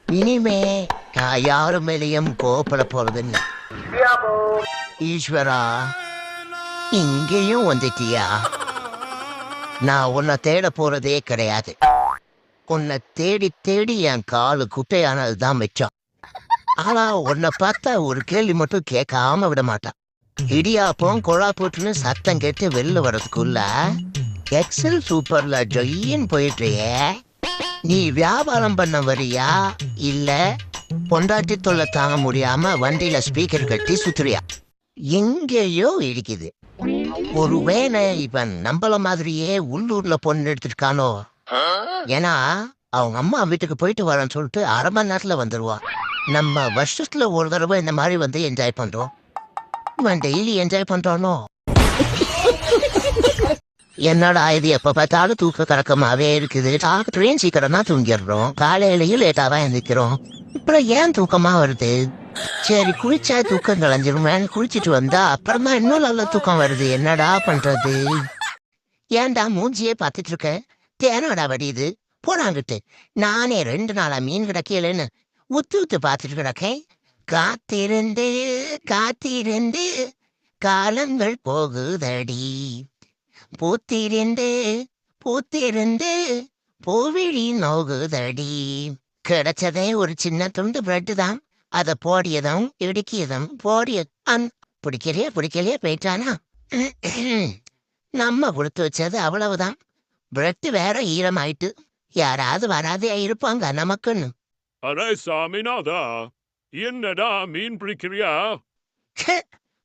இனிமே நான் யாரு மேலேயும் கோபப்பட போறதில்லை. ஈஸ்வரா, இங்கேயும் வந்துட்டியா? நான் உன்னை தேட போறதே கிடையாது. உன்னை தேடி தேடி என் காலு குட்டையானதுதான் மிச்சம். ஆனா உன்னை பார்த்தா ஒரு கேள்வி மட்டும் கேட்காம விட மாட்டான். இடியாப்பம் கொழா போட்டுன்னு சத்தம் கேட்டு வெளில வர்றதுக்குள்ள எக்ஸல் சூப்பர்ல ஜொய்யின்னு போயிட்டுறியே. நீ வியாபாரம் பண்ண வரியா இல்ல பொண்டாட்டி தொல்லை தாங்க முடியாம வண்டியில ஸ்பீக்கர் கட்டி சுத்துறியா? எங்கேயோ இடிக்குது. ஒருவேளை இவன் நம்மள மாதிரியே உள்ளூர்ல பொண்ணு எடுத்துருக்கானோ? ஏன்னா அவங்க அம்மா வீட்டுக்கு போயிட்டு வரேன்னு சொல்லிட்டு 1/2 மணி நேரத்துல வந்துருவான். நம்ம வருஷத்துல ஒரு தடவை இந்த மாதிரி வந்து என்ஜாய் பண்றோம். இவன் டெய்லி என்ஜாய் பண்றானோ? என்னடா இது எப்ப பார்த்தாலும் தூக்க கறக்கமாவே இருக்குது. ட்ரெயின் சீக்கிரம் தான் தூங்கிடுறோம், காலையிலயும் லேட்டா தான் எழுந்திக்கிறோம். அப்புறம் ஏன் தூக்கமா வருது? சரி குளிச்சா தூக்கம் கலைஞ்சிருமேன்னு குளிச்சுட்டு வந்தா அப்புறமா இன்னும் நல்ல தூக்கம் வருது. என்னடா பண்றது? ஏன்டா மூஞ்சியே பார்த்துட்டு இருக்க? தேனடா வடியுது போனாங்கிட்டு. நானே 2 நாளா மீன் கிடக்கலன்னு உத்து உத்து பார்த்துட்டு கிடக்கேன். காத்திருந்து காத்திருந்து காலங்கள் போகுதடி, பூத்திருந்து பூத்திருந்து பூவிழி நோகுதடி. கிடைச்சதே ஒரு சின்ன துண்டு பிரெட்டு தான். அதை போடியதும் இடுக்கியதும் போடிய பிடிக்கலையே போயிட்டானா? நம்ம கொடுத்து வச்சது அவ்வளவுதான். பிரெட்டு வேற ஈரமாயிட்டு. யாராவது வராதே இருப்பாங்க நமக்குன்னு. அரே சாமிநாதா, என்னடா மீன் பிடிக்கிறியா?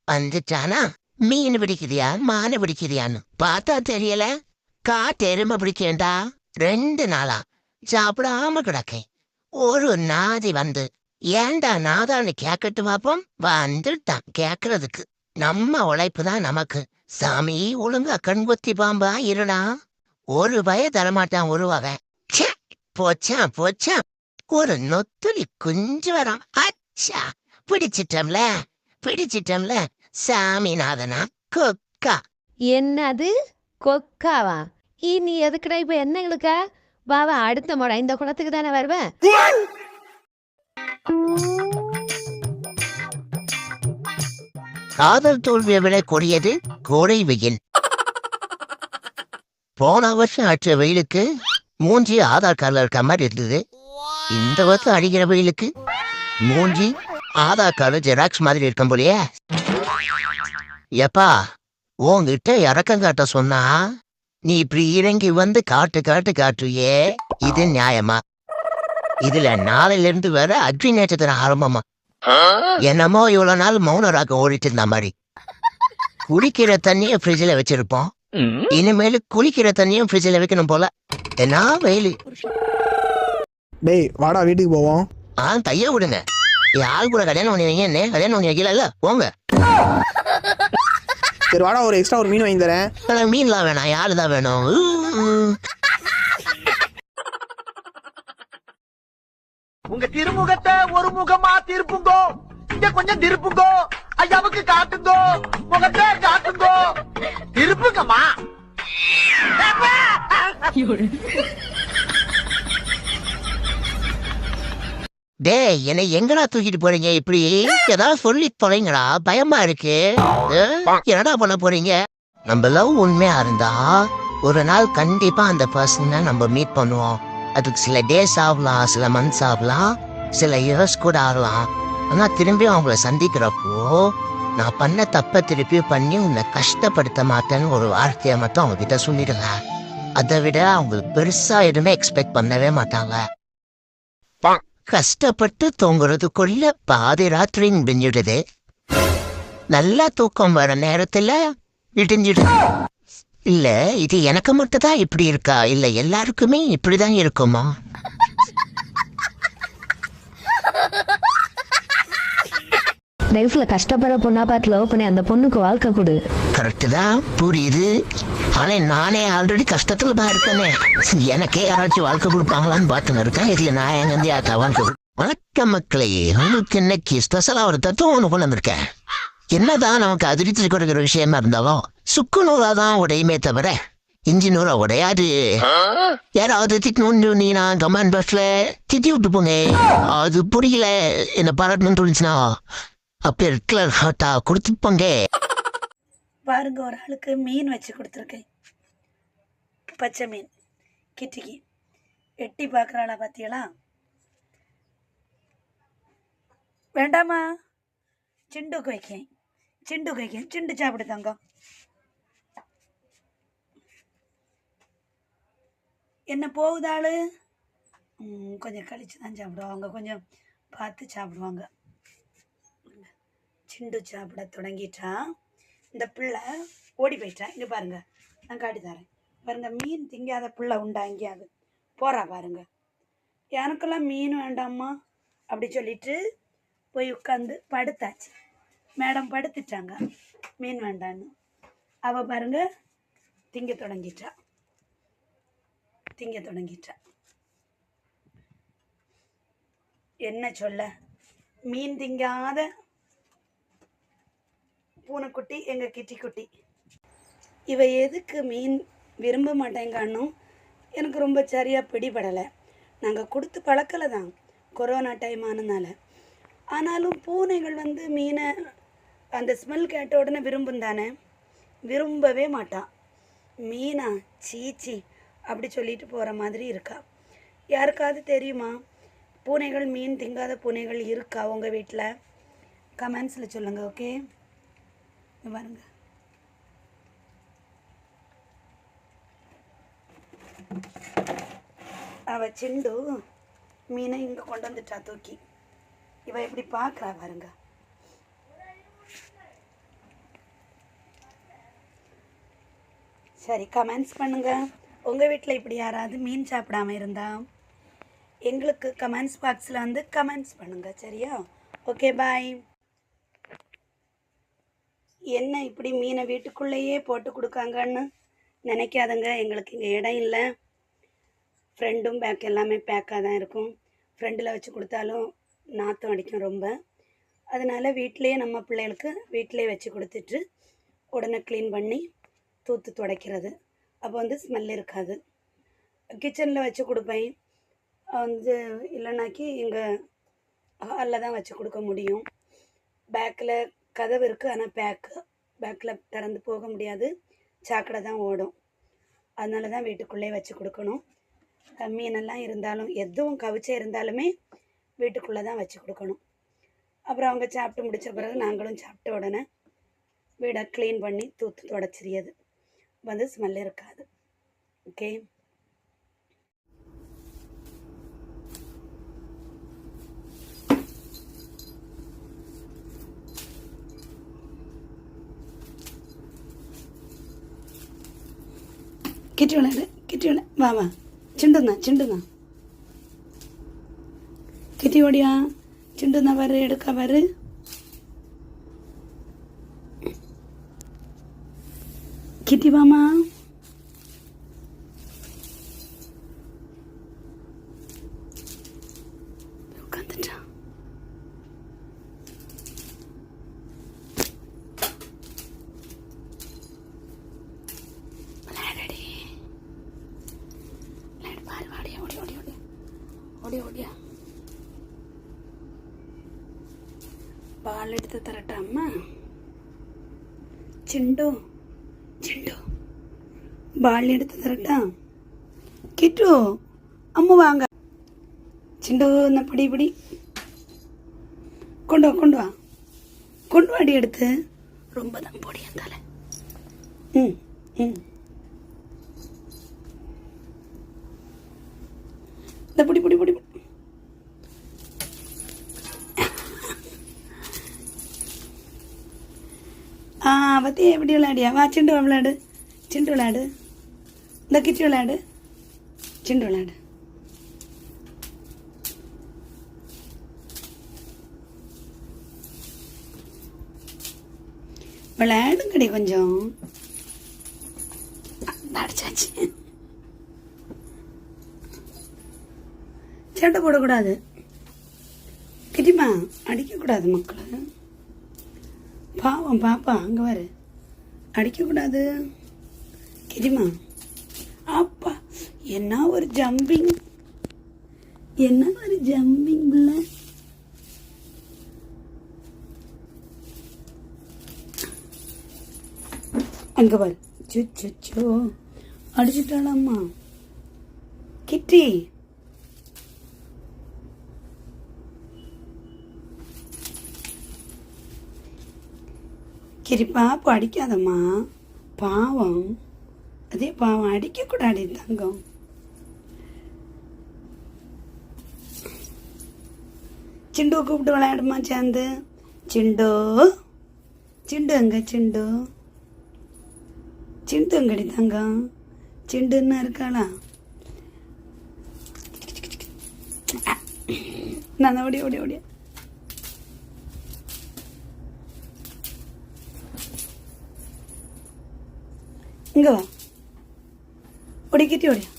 வந்துட்டானா? மீன் பிடிக்கிறியா மான பிடிக்கிறியான்னு பார்த்தா தெரியல. காட்டெருமை பிடிக்கேண்டா. 2 நாளா சாப்பிடாம கிடக்கேன். ஒரு நாதி வந்து ஏண்டா நாதான்னு கேட்கட்டு பாப்போம். வந்துட்டான் கேட்கறதுக்கு. நம்ம உழைப்பு தான் நமக்கு. சாமி ஒழுங்கா கண்பொத்தி பாம்பா இருடா. ஒரு பய தரமாட்டான் ஒரு வகை. போச்சான் போச்சான். ஒரு நொத்துலி குஞ்சு வரான். அச்சா பிடிச்சிட்டம்ல சாமிநாதனா கொக்கா. என்னது கொக்காவா? நீ எதுக்குடா இப்ப என்ன இழுக்க? பாவா அடுத்த முறை இந்த குளத்துக்கு தானே வருவேன். காதல் தோல்வியை விட கொடியது கோடை வெயில். போன வருஷம் அடிச்ச வெயிலுக்கு மூஞ்சி ஆதார் கார்டில் இருக்க மாதிரி இருந்தது. இந்த வருஷம் அடிக்கிற வெயிலுக்கு மூஞ்சி ஆதார் கார்டு ஜெராக்ஸ் மாதிரி இருக்கும் போலயே. எப்பா உங்ககிட்ட இறக்கம் காட்ட சொன்னா நீ இப்படி இறங்கி வந்து காட்டுறியே, இது நியாயமா? இதுல நாளையில இருந்து வேற அக்னி நட்சத்திரம் ஆரம்பமா. என்னமோ இவ்வளவு நாள் மௌன ராகம் ஓடிட்டு இருந்த மாதிரி. குடிக்கிற தண்ணிய ஃப்ரிட்ஜில் வச்சிருப்போம், இனிமேல் குளிக்கிற தண்ணியும் ஃப்ரிட்ஜில் வைக்கணும் போல. என்ன வெயிலு. டேய் வாடா வீட்டுக்கு போவோம். தைய விடுங்க. ஆள் கூட கல்யாணம் பண்ணி வைங்க. என்ன கல்யாணம் பண்ணி வைக்கல போங்க. சரி வாடா ஒரு எக்ஸ்ட்ரா ஒரு மீன் வாங்கி தரேன். மீன்லாம் வேணாம், யாரு தான் வேணும். உங்க திருமுகத்தை ஒரு முகமா திருப்புங்கோ, இங்க கொஞ்சம் திருப்புங்கோ, ஐயாவுக்கு காட்டுங்கோ, முகத்தை காட்டுங்கோ, திருப்புங்கம்மா. டேய் என்னை எங்கடா தூக்கிட்டு போறீங்க? இப்படி ஏதாவது சொல்லி தொலைங்கடா, பயமா இருக்கு. என்னடா பண்ண போறீங்க? நம்ம லவ் உண்மையா இருந்தா ஒரு நாள் கண்டிப்பா அந்த பர்சனை நம்ம மீட் பண்ணுவோம். அதுக்கு சில டேஸ் ஆகலாம், சில மந்த்ஸ் ஆகலாம், சில இயர்ஸ் கூட ஆகலாம். ஆனா திரும்பி அவங்கள சந்திக்கிறப்போ நான் பண்ண தப்ப திருப்பி பண்ணி உன்னை கஷ்டப்படுத்த மாட்டேன்னு ஒரு வார்த்தையை மட்டும் அவங்க கிட்ட சொல்லிடுங்க. அதை விட அவங்க பெருசா எதுவுமே எக்ஸ்பெக்ட் பண்ணவே மாட்டாங்க. கஷ்டப்பட்டு தூங்குறதுக்குள்ள பாதி ராத்திரி முடிஞ்சிடுது. நல்லா தூக்கம் வர நேரத்துல இடிஞ்சிடுது. இல்ல இது எனக்கு மட்டும் தான் இப்படி இருக்கா, இல்ல எல்லாருக்குமே இப்படிதான் இருக்குமா? லைஃப்ல கஷ்டப்படுற பொண்ணா பார்த்து லவ் பண்ணி அந்த பொண்ணுக்கு வாழ்க்கை கொடு. கரெக்ட் தான், புரியுது. ஆனா நானே ஆல்ரெடி கஷ்டத்துல தான் இருக்கேனே. எனக்கே யாராச்சும் வாழ்க்கை கொடுப்பாங்களான்னு பார்த்துன்னு இருக்கேன். இதுல நான் எங்க யாத்தா வாழ்க்கை. வணக்கம் மக்களே, உங்களுக்கு இன்னைக்கு ஸ்பெஷலா ஒரு தத்துவம் ஒன்று கொண்டு வந்திருக்கேன். என்னதான் நமக்கு அதிர்ச்சி கொடுக்கிற விஷயமா இருந்தாலும் சுக்குநூறாதான் உடையுமே தவிர இன்ஜினோட உடையாது. யாராவது திட்டணும்னு நீ நான் கமாண்ட் பஸ்ல திட்டி விட்டு போங்க. அது புரியல என்ன பாராட்டணும்னு தோணுச்சுன்னா அப்ப ரெட்லர் ஹாட்டா கொடுத்துப்பாங்க. பாருங்க, ஒரு ஆளுக்கு மீன் வச்சு கொடுத்துருக்கேன். பச்சை மீன் கிட்டிக்கு எட்டி பார்க்குறாளா பார்த்தியலா? வேண்டாமா? சிண்டுக்கு வைக்கேன், சிண்டுக்கு வைக்கேன். சிண்டு சாப்பிடு தங்கம். என்ன போகுதாளு? கொஞ்சம் கழிச்சு தான் சாப்பிடுவாங்க, கொஞ்சம் பார்த்து சாப்பிடுவாங்க. சிண்டு சாப்பிட தொடங்கிட்டா. இந்த பிள்ளை ஓடி போயிட்டா. இங்கே பாருங்க, நான் காட்டி தரேன் பாருங்க. மீன் திங்காத பிள்ளை உண்டா எங்கேயாவது? போகிறா பாருங்க. எனக்கெல்லாம் மீன் வேண்டாம்மா அப்படி சொல்லிட்டு போய் உட்காந்து படுத்தாச்சு. மேடம் படுத்துட்டாங்க மீன் வேண்டான்னு. அவள் பாருங்க திங்க தொடங்கிட்டா. என்ன சொல்ல, மீன் திங்காத பூனைக்குட்டி எங்கள் கிட்டிக்குட்டி. இவ எதுக்கு மீன் விரும்ப மாட்டேங்கானோ எனக்கு ரொம்ப சரியாக பிடிபடலை. நாங்கள் கொடுத்து பழக்கலை தான், கொரோனா டைம் ஆனதுனால. ஆனாலும் பூனைகள் வந்து மீனை அந்த ஸ்மெல் கேட்ட உடனே விரும்பும் தானே? விரும்பவே மாட்டான். மீனா சீச்சி அப்படி சொல்லிட்டு போகிற மாதிரி இருக்கா. யாருக்காவது தெரியுமா பூனைகள் மீன் திங்காத பூனைகள் இருக்கா உங்கள் வீட்டில்? கமெண்ட்ஸில் சொல்லுங்கள். ஓகே, பாருங்க. அவ சிண்டு மீனை இங்கே கொண்டு வந்துட்டா தூக்கி. இவ எப்படி பார்க்குறா பாருங்க. சரி, கமெண்ட்ஸ் பண்ணுங்க. உங்கள் வீட்டில் இப்படி யாராவது மீன் சாப்பிடாம இருந்தா எங்களுக்கு கமெண்ட்ஸ் பாக்ஸில் வந்து கமெண்ட்ஸ் பண்ணுங்க. சரியா? ஓகே, பாய். என்ன இப்படி மீனை வீட்டுக்குள்ளேயே போட்டு கொடுக்காங்கன்னு நினைக்காதங்க. எங்களுக்கு இங்கே இடம் இல்லை. ஃப்ரெண்டும் பேக் எல்லாமே பேக்காக தான் இருக்கும். ஃப்ரெண்டில் வச்சு கொடுத்தாலும் நாற்றம் அடிக்கும் ரொம்ப. அதனால் வீட்டிலையே நம்ம பிள்ளைகளுக்கு வீட்டிலே வச்சு கொடுத்துட்டு உடனே க்ளீன் பண்ணி தூத்து துடைக்கிறது. அப்போ வந்து ஸ்மெல் இருக்காது. கிச்சனில் வச்சு கொடுப்பேன் வந்து, இல்லைனாக்கி இங்கே ஹாலில் தான் வச்சு கொடுக்க முடியும். பேக்கில் கதவு இருக்குது, ஆனால் பேக்கில் திறந்து போக முடியாது, சாக்கடை தான் ஓடும். அதனால தான் வீட்டுக்குள்ளே வச்சு கொடுக்கணும். மீனெல்லாம் இருந்தாலும் எதுவும் கவிச்சே இருந்தாலுமே வீட்டுக்குள்ளே தான் வச்சு கொடுக்கணும். அப்புறம் அவங்க சாப்பிட்டு முடித்த பிறகு நாங்களும் சாப்பிட்ட உடனே வீடை க்ளீன் பண்ணி தூத்து தொடச்சிரியது வந்து ஸ்மெல் இருக்காது. ஓகே, கிட்டி விளையாடு. வா சிண்டுண்ணா கிட்டி ஓடியா. சிண்டுண்ணா வரு, எடுக்க வரு. கிட்டி வாமா. உட்காந்துட்டா. ஓடியா. பால் எடுத்து தரட்டா அம்மா? சிண்டு பால் எடுத்து தரட்டா? கிட்டு அம்மா வாங்க. சிண்டு என்ன பிடி கொண்டு வா அடி எடுத்து. ரொம்ப தான் பொடி இருந்தால. இந்த பிடி பற்றி எப்படி விளையாடியா? வா சிண்டு விளையாடு. இந்த கிட்டி விளையாடு. சிண்டு விளையாடு. விளையாடுங்கடி கொஞ்சம். அடிச்சாச்சு. சேட்டை போடக்கூடாது கிட்டிமா, அடிக்கக்கூடாது மக்களை. பாவம் பாப்பா, அங்கே வரு. அடிக்கக்கூடாது கிட்டிமா. என்ன ஒரு ஜம்பிங், என்ன ஒரு ஜம்பிங் புள்ள. அங்க பாரு, சுச்சோ அடிச்சுட்டாளாம்மா கிட்டி. கிரி பாப்பு அடிக்காதம்மா, பாவம். அதே பாவம், அடிக்கக்கூடாது தங்கம். சிண்டு கூப்பிட்டு விளையாடுமா சேர்ந்து. சிண்டு சிண்டு அங்க, சிண்டு சிண்டு அங்கடி தங்கம். சிண்டுன்னா இருக்காளா? நான் ஓடி ஓடி ஓடி. இங்க வா, ஓடிக்கிட்டே ஓடியா.